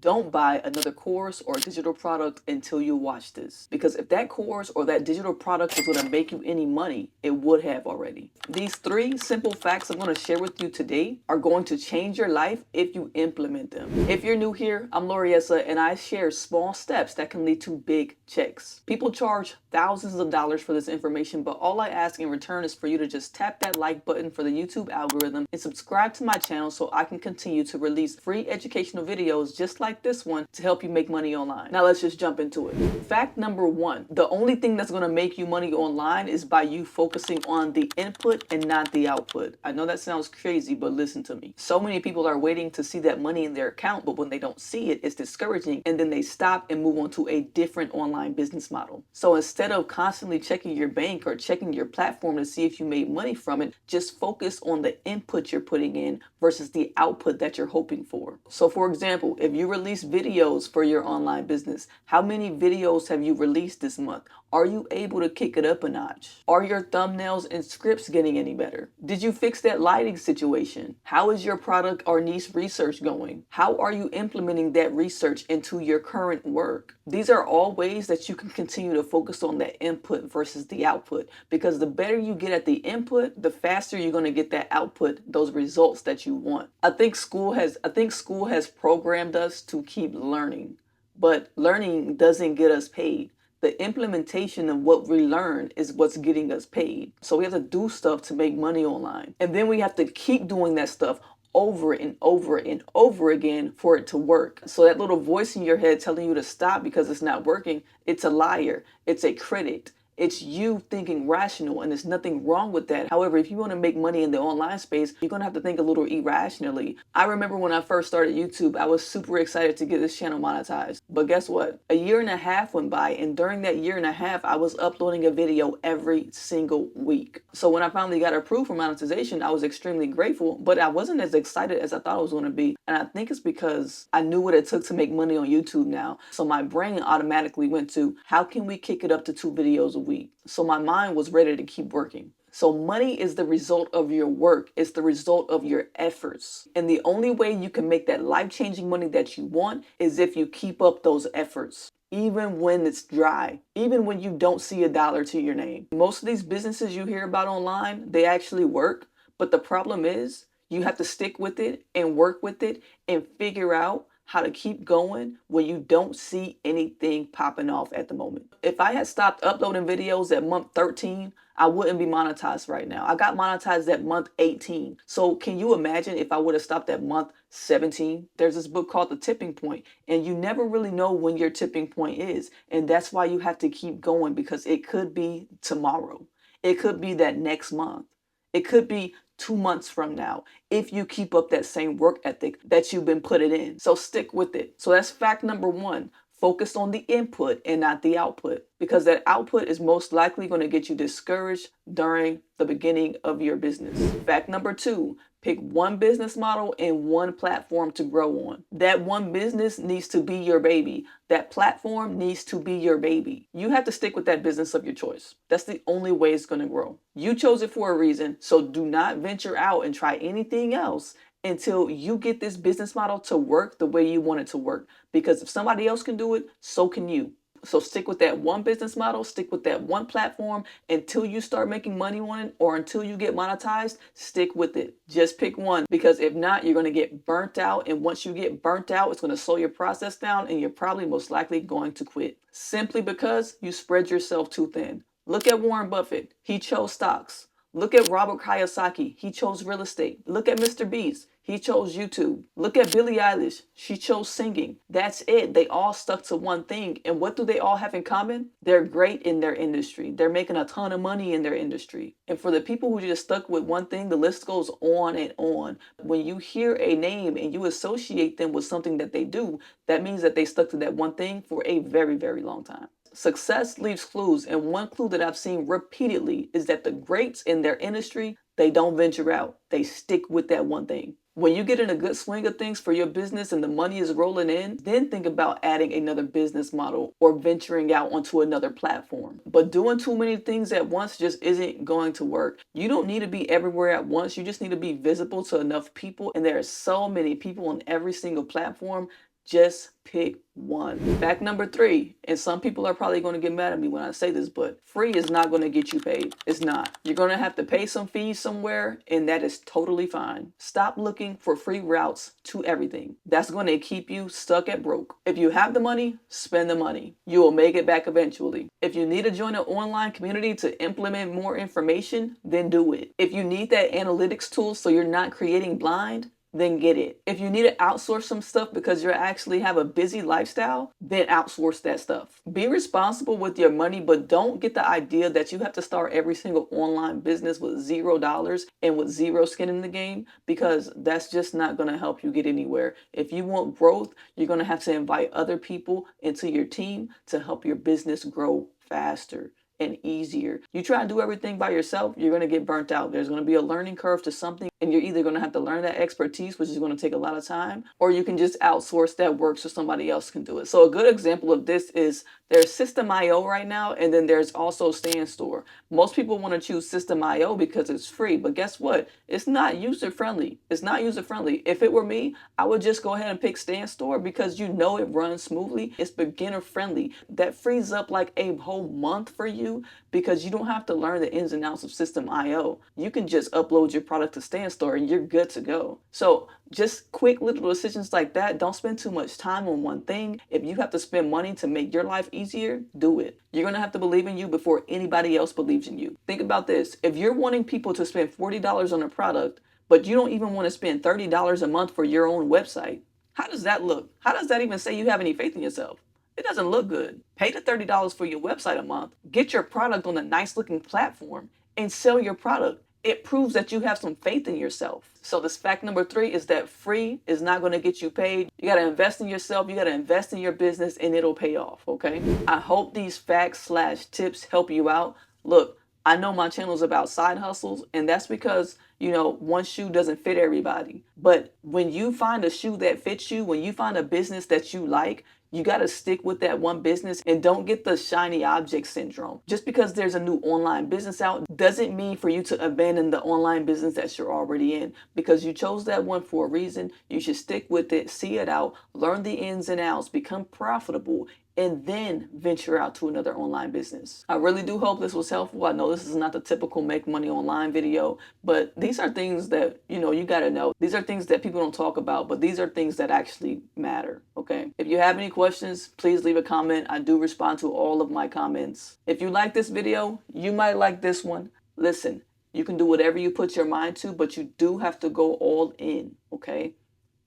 Don't buy another course or digital product until you watch this. Because if that course or that digital product was going to make you any money, it would have already. These 3 simple facts I'm going to share with you today are going to change your life if you implement them. If you're new here, I'm Loriesa, and I share small steps that can lead to big checks. People charge thousands of dollars for this information, but all I ask in return is for you to just tap that like button for the YouTube algorithm and subscribe to my channel so I can continue to release free educational videos just like this one to help you make money online. Now let's just jump into it. Fact number 1, the only thing that's going to make you money online is by you focusing on the input and not the output. I know that sounds crazy, but listen to me. So many people are waiting to see that money in their account, but when they don't see it, it's discouraging, and then they stop and move on to a different online business model. So instead of constantly checking your bank or checking your platform to see if you made money from it, just focus on the input you're putting in versus the output that you're hoping for. So for example, if you release videos for your online business, how many videos have you released this month? Are you able to kick it up a notch? Are your thumbnails and scripts getting any better? Did you fix that lighting situation? How is your product or niche research going? How are you implementing that research into your current work? These are all ways that you can continue to focus on that input versus the output, because the better you get at the input, the faster you're going to get that output, those results that you want. I think school has programmed us to keep learning, but learning doesn't get us paid. The implementation of what we learn is what's getting us paid. So we have to do stuff to make money online. And then we have to keep doing that stuff over and over and over again for it to work. So that little voice in your head telling you to stop because it's not working, it's a liar. It's a critic. It's you thinking rational, and there's nothing wrong with that. However, if you want to make money in the online space, you're going to have to think a little irrationally. I remember when I first started YouTube, I was super excited to get this channel monetized. But guess what? A year and a half went by, and during that year and a half, I was uploading a video every single week. So when I finally got approved for monetization, I was extremely grateful, but I wasn't as excited as I thought I was going to be. And I think it's because I knew what it took to make money on YouTube now. So my brain automatically went to, how can we kick it up to 2 videos a week? So my mind was ready to keep working. So money is the result of your work. It's the result of your efforts. And the only way you can make that life-changing money that you want is if you keep up those efforts. Even when it's dry, even when you don't see $1 to your name. Most of these businesses you hear about online, they actually work. But the problem is you have to stick with it and work with it and figure out how to keep going when you don't see anything popping off at the moment. If I had stopped uploading videos at month 13, I wouldn't be monetized right now. I got monetized at month 18. So can you imagine if I would have stopped at month 17? There's this book called The Tipping Point, and you never really know when your tipping point is. And that's why you have to keep going, because it could be tomorrow. It could be that next month. It could be 2 months from now if you keep up that same work ethic that you've been putting in. So stick with it. So that's fact number 1. Focus on the input and not the output, because that output is most likely going to get you discouraged during the beginning of your business. Fact number 2, pick one business model and one platform to grow on. That one business needs to be your baby. That platform needs to be your baby. You have to stick with that business of your choice. That's the only way it's going to grow. You chose it for a reason, so do not venture out and try anything else until you get this business model to work the way you want it to work. Because if somebody else can do it, so can you. So stick with that one business model, stick with that one platform until you start making money on it, or until you get monetized. Stick with it. Just pick one, because if not, you're going to get burnt out. And once you get burnt out, it's going to slow your process down, and you're probably most likely going to quit, simply because you spread yourself too thin. Look at Warren Buffett. He chose stocks. Look at Robert Kiyosaki. He chose real estate. Look at Mr. Beast. He chose YouTube. Look at Billie Eilish. She chose singing. That's it. They all stuck to one thing. And what do they all have in common? They're great in their industry. They're making a ton of money in their industry. And for the people who just stuck with one thing, the list goes on and on. When you hear a name and you associate them with something that they do, that means that they stuck to that one thing for a very, very long time. Success leaves clues, and one clue that I've seen repeatedly is that the greats in their industry, they don't venture out. They stick with that one thing. When you get in a good swing of things for your business and the money is rolling in, then think about adding another business model or venturing out onto another platform. But doing too many things at once just isn't going to work. You don't need to be everywhere at once. You just need to be visible to enough people. And there are so many people on every single platform. Just pick one. Fact number 3, and some people are probably going to get mad at me when I say this, but free is not going to get you paid. It's not. You're going to have to pay some fees somewhere, and that is totally fine. Stop looking for free routes to everything. That's going to keep you stuck at broke. If you have the money, spend the money. You will make it back eventually. If you need to join an online community to implement more information, then do it. If you need that analytics tool so you're not creating blind, then get it. If you need to outsource some stuff because you actually have a busy lifestyle, then outsource that stuff. Be responsible with your money, but don't get the idea that you have to start every single online business with $0 and with zero skin in the game, because that's just not going to help you get anywhere. If you want growth, you're going to have to invite other people into your team to help your business grow faster and easier. You try to do everything by yourself, you're going to get burnt out. There's going to be a learning curve to something, and you're either going to have to learn that expertise, which is going to take a lot of time, or you can just outsource that work so somebody else can do it. So a good example of this is there's System.io right now, and then there's also StanStore. Most people want to choose System.io because it's free, but guess what? It's not user friendly. It's not user friendly. If it were me, I would just go ahead and pick StanStore because you know it runs smoothly. It's beginner friendly. That frees up like a whole month for you because you don't have to learn the ins and outs of System.io. You can just upload your product to StanStore and you're good to go. So just quick little decisions like that. Don't spend too much time on one thing. If you have to spend money to make your life easier, do it. You're going to have to believe in you before anybody else believes in you. Think about this. If you're wanting people to spend $40 on a product, but you don't even want to spend $30 a month for your own website, how does that look? How does that even say you have any faith in yourself? It doesn't look good. Pay the $30 for your website a month, get your product on a nice looking platform, and sell your product. It proves that you have some faith in yourself. So this fact number 3 is that free is not going to get you paid. You got to invest in yourself. You got to invest in your business and it'll pay off. Okay. I hope these facts/tips help you out. Look, I know my channel is about side hustles, and that's because, one shoe doesn't fit everybody. But when you find a shoe that fits you, when you find a business that you like, you got to stick with that one business and don't get the shiny object syndrome. Just because there's a new online business out doesn't mean for you to abandon the online business that you're already in, because you chose that one for a reason. You should stick with it, see it out, learn the ins and outs, become profitable, and then venture out to another online business. I really do hope this was helpful. I know this is not the typical make money online video, but these are things that, you got to know. These are things that people don't talk about, but these are things that actually matter, okay? If you have any questions, please leave a comment. I do respond to all of my comments. If you like this video, you might like this one. Listen, you can do whatever you put your mind to, but you do have to go all in, okay?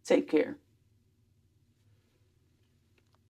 Take care.